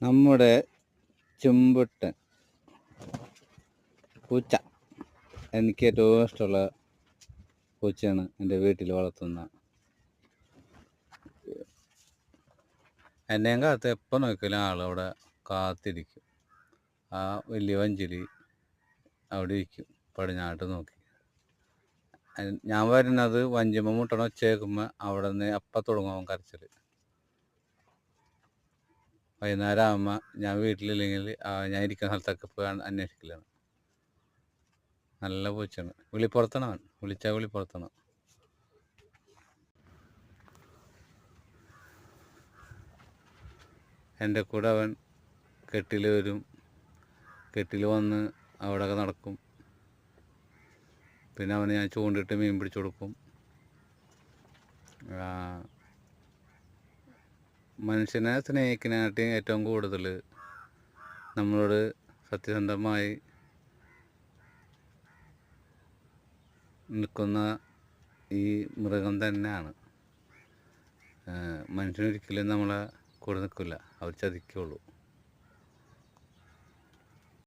നമ്മുടെ ചുമ്പുട്ടൻ പൂച്ച എനിക്ക് ഏറ്റവും ഇഷ്ടമുള്ള പൂച്ചയാണ്. എൻ്റെ വീട്ടിൽ വളർത്തുന്ന. എന്നെയും കാത്ത് എപ്പോൾ നോക്കിയാലും ആളവിടെ കാത്തിരിക്കും. ആ വലിയ വഞ്ചിലി അവിടെ ഇരിക്കും, പടിഞ്ഞാട്ട് നോക്കി. ഞാൻ വരുന്നത് വഞ്ചിമ്മ മുട്ടണ ഒച്ച കേൾക്കുമ്പോൾ അവിടെ നിന്ന് അപ്പം തുടങ്ങും കരച്ചിൽ. വൈകുന്നേരം ആകുമ്പോൾ ഞാൻ വീട്ടിലില്ലെങ്കിൽ ഞാൻ ഇരിക്കുന്ന സ്ഥലത്തൊക്കെ പോയി അന്വേഷിക്കലാണ്. നല്ല പൂച്ചയാണ്. വിളിപ്പുറത്താണ് അവൻ, വിളിച്ചാൽ വിളിപ്പുറത്താണ്. എൻ്റെ കൂടെ അവൻ കെട്ടിൽ വരും, കെട്ടിൽ വന്ന് അവിടെയൊക്കെ നടക്കും. പിന്നെ അവന് ഞാൻ ചൂണ്ടിട്ട് മീൻ പിടിച്ചു കൊടുക്കും. മനുഷ്യനെ സ്നേഹിക്കാനായിട്ട് ഏറ്റവും കൂടുതൽ നമ്മളോട് സത്യസന്ധമായി നിൽക്കുന്ന ഈ മൃഗം തന്നെയാണ്. മനുഷ്യനൊരിക്കലും നമ്മളെ കൂടെ നിൽക്കില്ല, അവർ ചതിക്കുള്ളൂ.